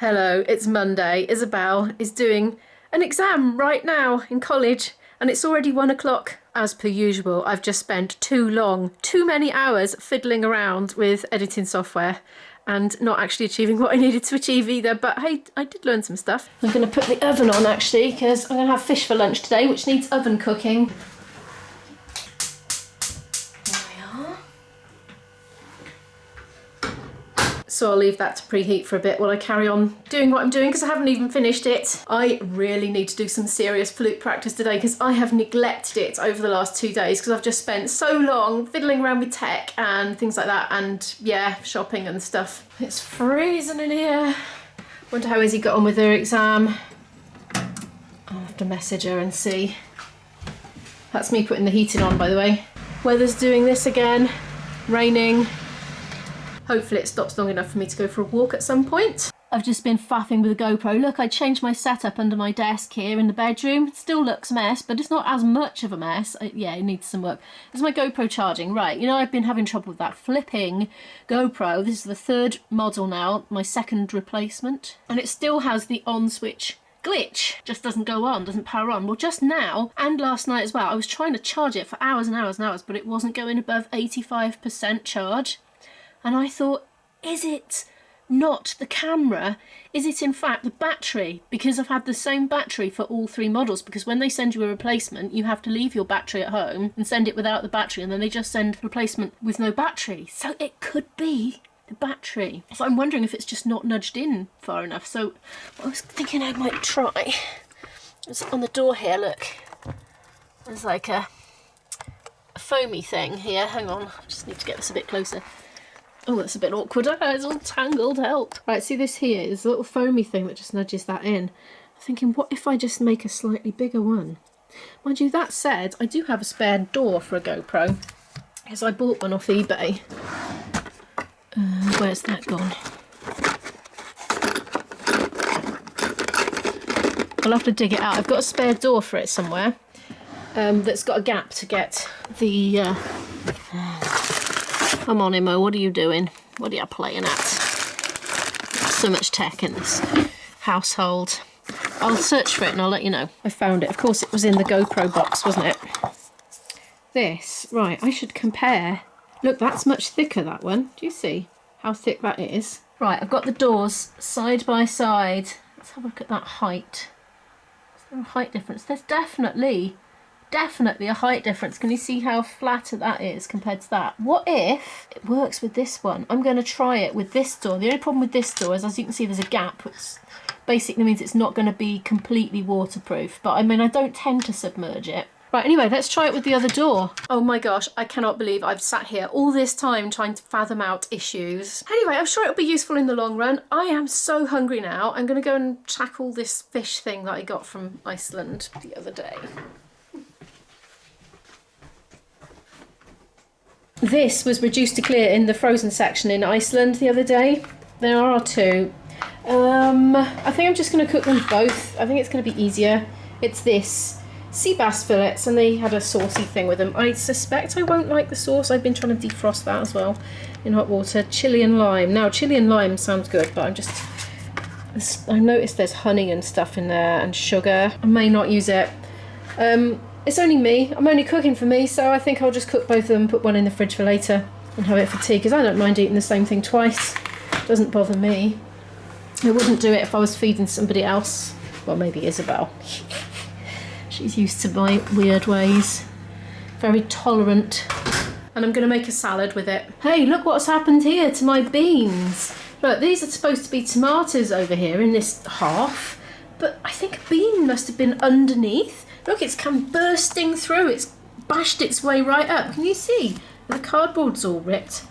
Hello, it's Monday. Isabel is doing an exam right now in college and it's already 1 o'clock. As per usual, I've just spent too many hours fiddling around with editing software and not actually achieving what I needed to achieve either, but hey, I did learn some stuff. I'm going to put the oven on actually because I'm going to have fish for lunch today, which needs oven cooking. So I'll leave that to preheat for a bit while I carry on doing what I'm doing because I haven't even finished it. I really need to do some serious flute practice today because I have neglected it over the last 2 days because I've just spent so long fiddling around with tech and things like that and yeah, shopping and stuff. It's freezing in here. Wonder how Izzy got on with her exam. I'll have to message her and see. That's me putting the heating on, by the way. Weather's doing this again, raining. Hopefully it stops long enough for me to go for a walk at some point. I've just been faffing with the GoPro. Look, I changed my setup under my desk here in the bedroom. It still looks a mess, but it's not as much of a mess. Yeah, it needs some work. Is my GoPro charging? Right, you know, I've been having trouble with that flipping GoPro. This is the third model now, my second replacement. And it still has the on switch glitch. Just doesn't go on, doesn't power on. Well, just now, and last night as well, I was trying to charge it for hours and hours and hours, but it wasn't going above 85% charge. And I thought, is it not the camera? Is it in fact the battery? Because I've had the same battery for all three models, because when they send you a replacement, you have to leave your battery at home and send it without the battery, and then they just send the replacement with no battery. So it could be the battery. So I'm wondering if it's just not nudged in far enough. So I was thinking I might try. It's on the door here, look. There's like a foamy thing here. Hang on, I just need to get this a bit closer. Oh, that's a bit awkward. It's all tangled, help. Right, see this here? There's a little foamy thing that just nudges that in. I'm thinking, what if I just make a slightly bigger one? Mind you, that said, I do have a spare door for a GoPro, because I bought one off eBay. Where's that gone? I'll have to dig it out. I've got a spare door for it somewhere that's got a gap to get the... Come on, Immo, what are you doing? What are you playing at? So much tech in this household. I'll search for it and I'll let you know. I found it. Of course, it was in the GoPro box, wasn't it? This, right, I should compare. Look, that's much thicker, that one. Do you see how thick that is? Right, I've got the doors side by side. Let's have a look at that height. Is there a height difference? There's definitely a height difference. Can you see how flat that is compared to that? What if it works with this one? I'm going to try it with this door. The only problem with this door is, as you can see, there's a gap, which basically means it's not going to be completely waterproof. But I mean, I don't tend to submerge it. Right, anyway, let's try it with the other door. Oh my gosh, I cannot believe I've sat here all this time trying to fathom out issues. Anyway, I'm sure it'll be useful in the long run. I am so hungry now. I'm going to go and tackle this fish thing that I got from Iceland the other day. This was reduced to clear in the frozen section in Iceland the other day. There are two. I think I'm just going to cook them both. I think it's going to be easier. It's this sea bass fillets, and they had a saucy thing with them. I suspect I won't like the sauce. I've been trying to defrost that as well in hot water. Chili and lime. Now, chili and lime sounds good, but I noticed there's honey and stuff in there and sugar. I may not use it. It's only me. I'm only cooking for me, so I think I'll just cook both of them, put one in the fridge for later and have it for tea, because I don't mind eating the same thing twice. It doesn't bother me. I wouldn't do it if I was feeding somebody else. Well, maybe Isabel. She's used to my weird ways. Very tolerant. And I'm going to make a salad with it. Hey, look what's happened here to my beans. Look, these are supposed to be tomatoes over here in this half, but I think a bean must have been underneath. Look, it's come bursting through. It's bashed its way right up. Can you see? The cardboard's all ripped.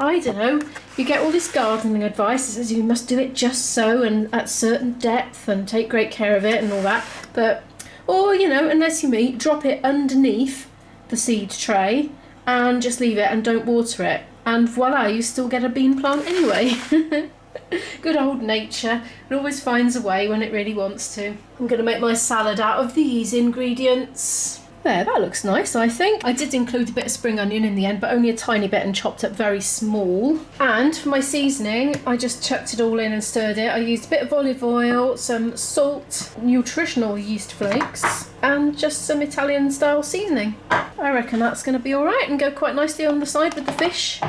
I don't know. You get all this gardening advice that says you must do it just so and at certain depth and take great care of it and all that. But, or, you know, unless you're me, drop it underneath the seed tray and just leave it and don't water it. And voila, you still get a bean plant anyway. Good old nature. It always finds a way when it really wants to. I'm going to make my salad out of these ingredients. There, that looks nice, I think. I did include a bit of spring onion in the end, but only a tiny bit and chopped up very small. And for my seasoning, I just chucked it all in and stirred it. I used a bit of olive oil, some salt, nutritional yeast flakes, and just some Italian style seasoning. I reckon that's going to be all right and go quite nicely on the side with the fish.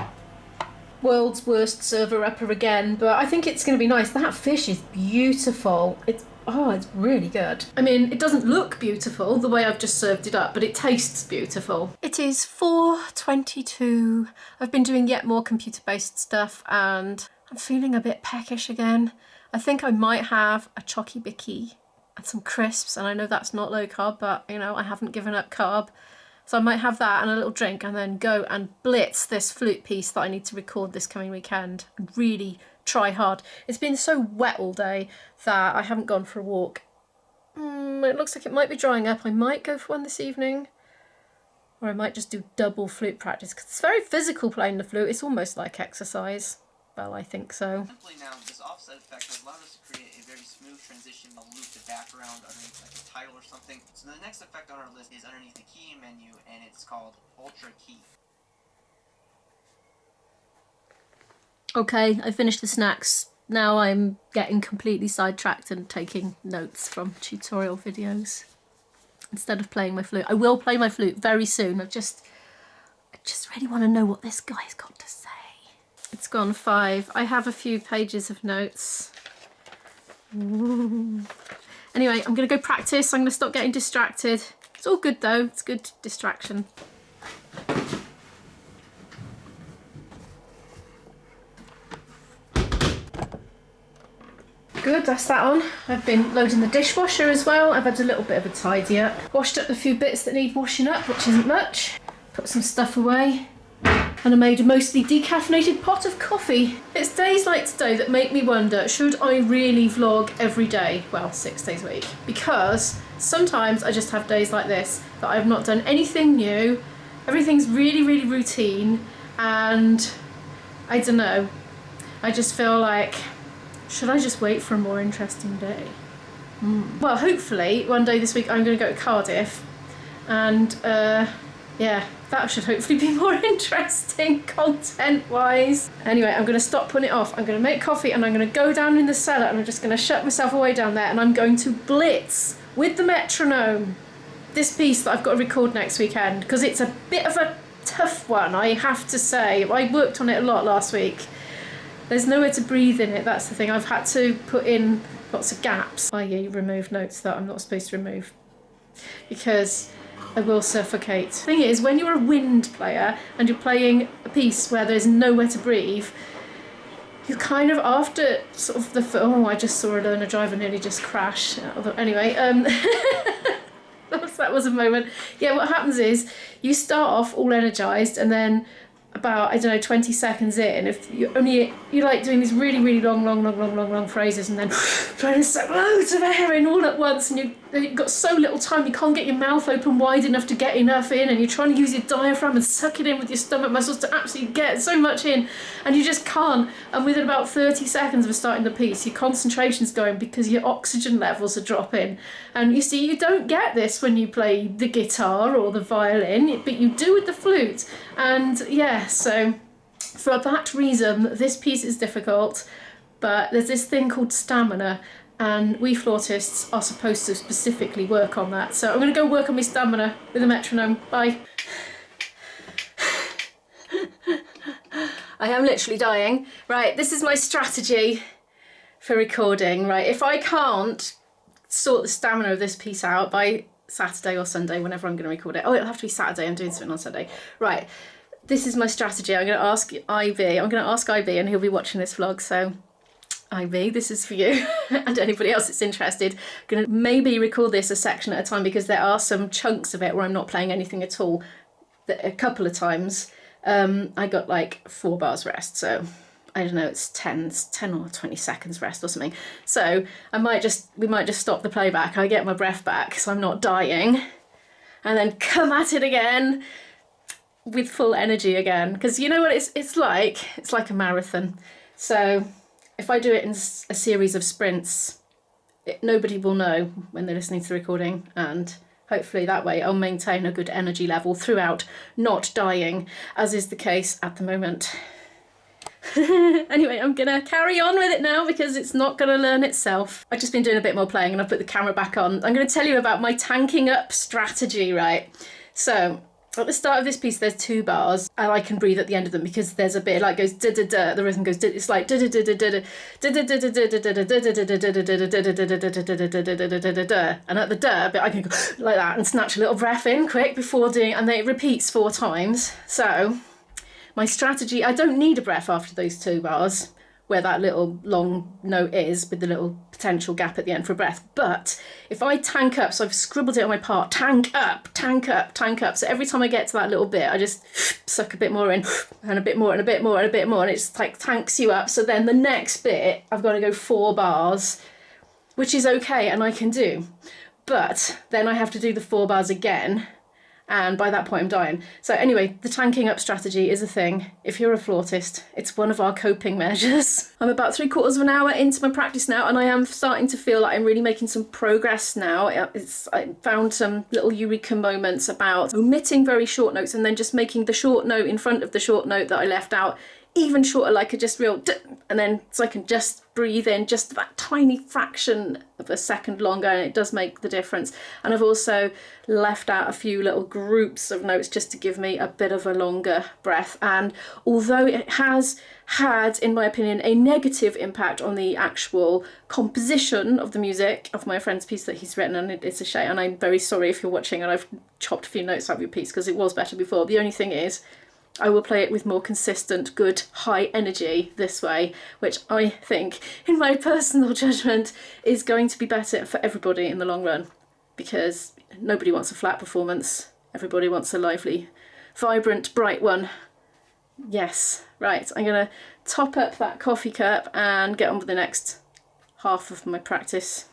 World's worst server-upper again, but I think it's going to be nice. That fish is beautiful. It's really good. I mean, it doesn't look beautiful the way I've just served it up, but it tastes beautiful. It is 4:22. I've been doing yet more computer-based stuff and I'm feeling a bit peckish again. I think I might have a chocky bicky and some crisps, and I know that's not low carb, but you know, I haven't given up carb. So I might have that and a little drink and then go and blitz this flute piece that I need to record this coming weekend and really try hard. It's been so wet all day that I haven't gone for a walk. It looks like it might be drying up. I might go for one this evening, or I might just do double flute practice because it's very physical playing the flute. It's almost like exercise. Well, I think so. Simply now, this offset effect has allowed us to create a very smooth transition, a loop the background underneath like a title or something. So the next effect on our list is underneath the key menu, and it's called Ultra Key. Okay, I finished the snacks. Now I'm getting completely sidetracked and taking notes from tutorial videos instead of playing my flute. I will play my flute very soon. I just really want to know what this guy's got to say. It's gone 5. I have a few pages of notes. Ooh. Anyway, I'm going to go practice. I'm going to stop getting distracted. It's all good though. It's good distraction. Good, that's that on. I've been loading the dishwasher as well. I've had a little bit of a tidy up. Washed up the few bits that need washing up, which isn't much. Put some stuff away. And I made a mostly decaffeinated pot of coffee. It's days like today that make me wonder, should I really vlog every day? Well, 6 days a week. Because sometimes I just have days like this that I've not done anything new. Everything's really, really routine. And I don't know. I just feel like, should I just wait for a more interesting day? Well, hopefully one day this week I'm going to go to Cardiff and yeah, that should hopefully be more interesting content-wise. Anyway, I'm going to stop putting it off. I'm going to make coffee and I'm going to go down in the cellar and I'm just going to shut myself away down there and I'm going to blitz with the metronome this piece that I've got to record next weekend, because it's a bit of a tough one, I have to say. I worked on it a lot last week. There's nowhere to breathe in it, that's the thing. I've had to put in lots of gaps, i.e. remove notes that I'm not supposed to remove, because I will suffocate. The thing is, when you're a wind player and you're playing a piece where there's nowhere to breathe, you kind of, after sort of I just saw a learner driver nearly just crash. Anyway, that was a moment. Yeah, what happens is you start off all energised and then about, I don't know, 20 seconds in, if you're like doing these really, really long phrases and then trying to suck loads of air in all at once, and you've got so little time, you can't get your mouth open wide enough to get enough in, and you're trying to use your diaphragm and suck it in with your stomach muscles to absolutely get so much in, and you just can't. And within about 30 seconds of starting the piece, your concentration's going because your oxygen levels are dropping. And you see, you don't get this when you play the guitar or the violin, but you do with the flute. And yeah, so for that reason, this piece is difficult, but there's this thing called stamina, and we flautists are supposed to specifically work on that. So I'm going to go work on my stamina with a metronome. Bye. I am literally dying. Right, this is my strategy for recording. Right, if I can't sort the stamina of this piece out by Saturday or Sunday, whenever I'm going to record it. Oh, it'll have to be Saturday. I'm doing something on Sunday. Right, this is my strategy. I'm going to ask Ivy. I'm going to ask Ivy, and he'll be watching this vlog. So, Ivy, this is for you and anybody else that's interested. I'm going to maybe record this a section at a time, because there are some chunks of it where I'm not playing anything at all. A couple of times I got like 4 bars rest, so I don't know, it's 10 or 20 seconds rest or something. So we might just stop the playback. I get my breath back so I'm not dying, and then come at it again with full energy again. Because you know what it's like a marathon. So if I do it in a series of sprints, nobody will know when they're listening to the recording, and hopefully that way I'll maintain a good energy level throughout, not dying, as is the case at the moment. Anyway, I'm gonna carry on with it now because it's not gonna learn itself. I've just been doing a bit more playing and I've put the camera back on. I'm gonna tell you about my tanking up strategy, right? So, at the start of this piece, there's 2 bars, and I can breathe at the end of them because there's a bit like goes da da da. The rhythm goes. It's like da da da da da da da da da da da da. And at the da bit, I can go like that and snatch a little breath in quick before doing, and then it repeats 4 times. So, my strategy. I don't need a breath after those 2 bars, where that little long note is with the little potential gap at the end for a breath. But if I tank up, so I've scribbled it on my part, tank up, tank up, tank up. So every time I get to that little bit, I just suck a bit more in and a bit more and a bit more and a bit more. And it's like tanks you up. So then the next bit, I've got to go 4 bars, which is okay and I can do. But then I have to do the 4 bars again. And by that point I'm dying. So anyway, the tanking up strategy is a thing. If you're a flautist, it's one of our coping measures. I'm about 3/4 of an hour into my practice now, and I am starting to feel like I'm really making some progress now. I found some little Eureka moments about omitting very short notes and then just making the short note in front of the short note that I left out even shorter, like a just real and then so I can just breathe in just that tiny fraction of a second longer, and it does make the difference. And I've also left out a few little groups of notes just to give me a bit of a longer breath. And although it has had, in my opinion, a negative impact on the actual composition of the music of my friend's piece that he's written, and it's a shame, and I'm very sorry if you're watching and I've chopped a few notes out of your piece because it was better before. The only thing is, I will play it with more consistent, good, high energy this way, which I think, in my personal judgment, is going to be better for everybody in the long run, because nobody wants a flat performance. Everybody wants a lively, vibrant, bright one. Yes, right, I'm going to top up that coffee cup and get on with the next half of my practice.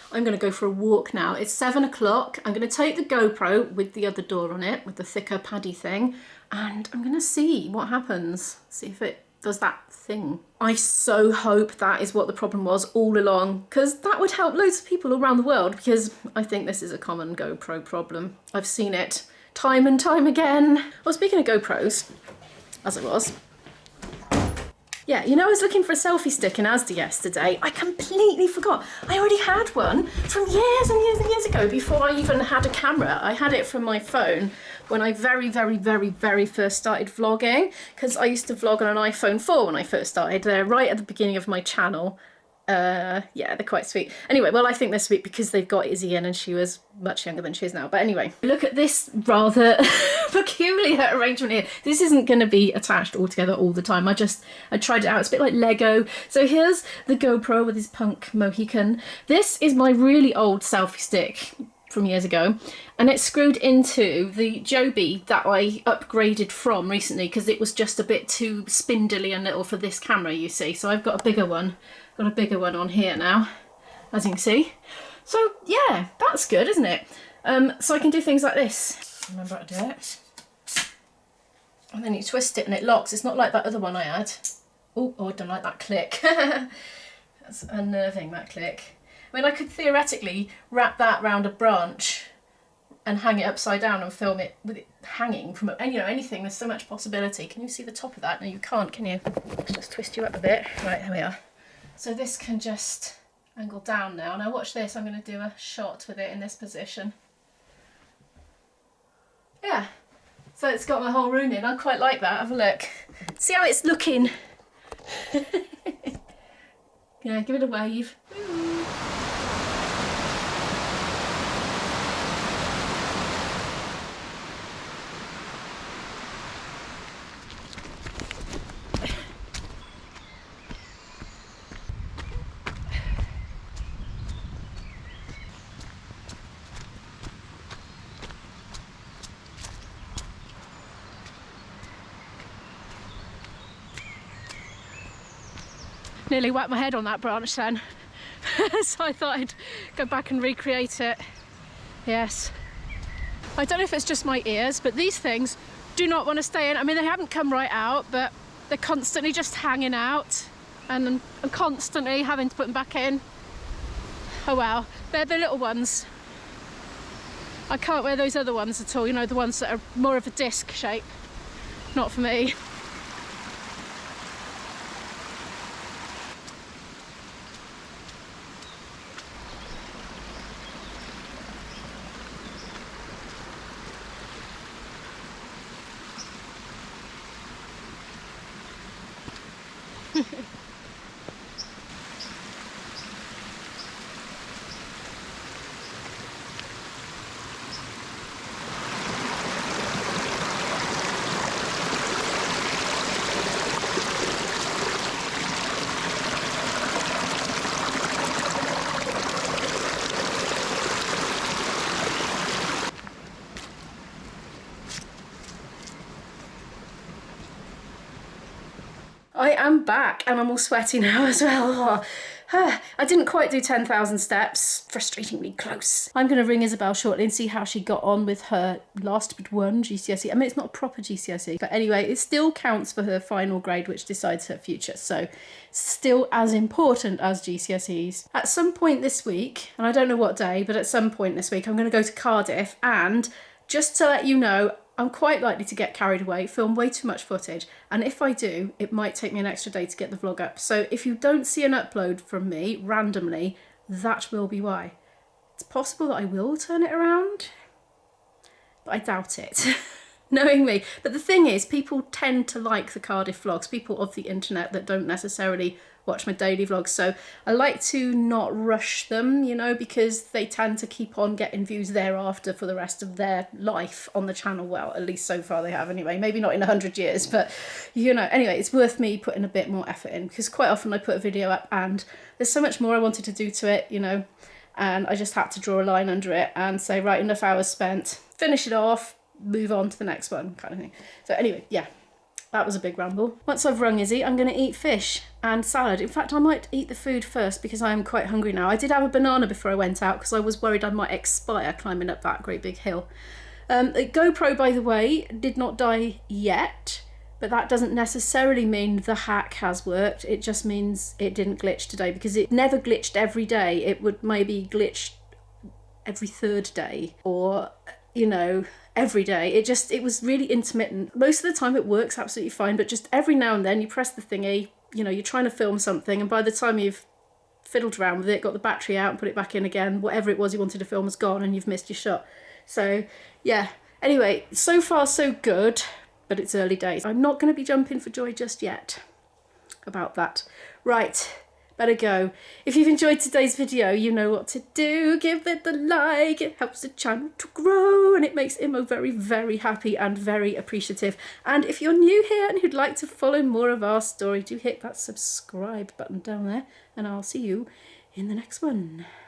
I'm going to go for a walk now. It's 7 o'clock. I'm going to take the GoPro with the other door on it, with the thicker paddy thing, and I'm going to see what happens. See if it does that thing. I so hope that is what the problem was all along, because that would help loads of people around the world, because I think this is a common GoPro problem. I've seen it time and time again. Well, speaking of GoPros, as I was, yeah, you know, I was looking for a selfie stick in Asda yesterday. I completely forgot. I already had one from years and years and years ago before I even had a camera. I had it from my phone when I very first started vlogging, because I used to vlog on an iPhone 4 when I first started. They're right at the beginning of my channel. Yeah, they're quite sweet. Anyway, well, I think they're sweet because they've got Izzy in and she was much younger than she is now. But anyway, look at this rather peculiar arrangement here. This isn't going to be attached all together all the time. I tried it out. It's a bit like Lego. So here's the GoPro with his punk Mohican. This is my really old selfie stick from years ago, and it's screwed into the JOBY that I upgraded from recently because it was just a bit too spindly and little for this camera, you see. So I've got a bigger one. Got a bigger one on here now, as you can see. So yeah, that's good, isn't it? So I can do things like this. Remember how to do it. And then you twist it and it locks. It's not like that other one I had. Oh, I don't like that click. That's unnerving, that click. I mean, I could theoretically wrap that round a branch and hang it upside down and film it with it hanging from, and you know, anything. There's so much possibility. Can you see the top of that? No, you can't, can you? Let's just twist you up a bit. Right, there we are. So this can just angle down now. Now watch this, I'm going to do a shot with it in this position. Yeah, so it's got my whole room in. I quite like that. Have a look. See how it's looking? Yeah, give it a wave. Nearly whacked my head on that branch then. So I thought I'd go back and recreate it. Yes. I don't know if it's just my ears, but these things do not want to stay in. I mean, they haven't come right out, but they're constantly just hanging out and I'm constantly having to put them back in. Oh well, they're the little ones. I can't wear those other ones at all, you know, the ones that are more of a disc shape. Not for me. I am back and I'm all sweaty now as well. I didn't quite do 10,000 steps, frustratingly close. I'm going to ring Isabel shortly and see how she got on with her last but one GCSE. I mean, it's not a proper GCSE, but anyway, it still counts for her final grade, which decides her future. So still as important as GCSEs. At some point this week, and I don't know what day, but at some point this week, I'm going to go to Cardiff, and just to let you know, I'm quite likely to get carried away, film way too much footage, and if I do, it might take me an extra day to get the vlog up. So if you don't see an upload from me randomly, that will be why. It's possible that I will turn it around, but I doubt it, knowing me. But the thing is, people tend to like the Cardiff vlogs, people of the internet that don't necessarily watch my daily vlogs, so I like to not rush them, you know, because they tend to keep on getting views thereafter for the rest of their life on the channel. Well, at least so far they have anyway, maybe not in 100 years, but you know, anyway, it's worth me putting a bit more effort in, because quite often I put a video up and there's so much more I wanted to do to it, you know, and I just had to draw a line under it and say, right, enough hours spent, finish it off, move on to the next one, kind of thing. So anyway, yeah. That was a big ramble. Once I've rung Izzy, I'm going to eat fish and salad. In fact, I might eat the food first because I am quite hungry now. I did have a banana before I went out because I was worried I might expire climbing up that great big hill. The GoPro, by the way, did not die yet, but that doesn't necessarily mean the hack has worked. It just means it didn't glitch today, because it never glitched every day. It would maybe glitch every third day, or, you know, every day. It was really intermittent. Most of the time it works absolutely fine, but just every now and then you press the thingy, you know, you're trying to film something, and by the time you've fiddled around with it, got the battery out and put it back in again, whatever it was you wanted to film is gone and you've missed your shot. So yeah, anyway, so far so good, but it's early days. I'm not going to be jumping for joy just yet about that. Right, better go. If you've enjoyed today's video, you know what to do. Give it the like, it helps the channel to grow and it makes Imo very, very happy and very appreciative. And if you're new here and you'd like to follow more of our story, do hit that subscribe button down there, and I'll see you in the next one.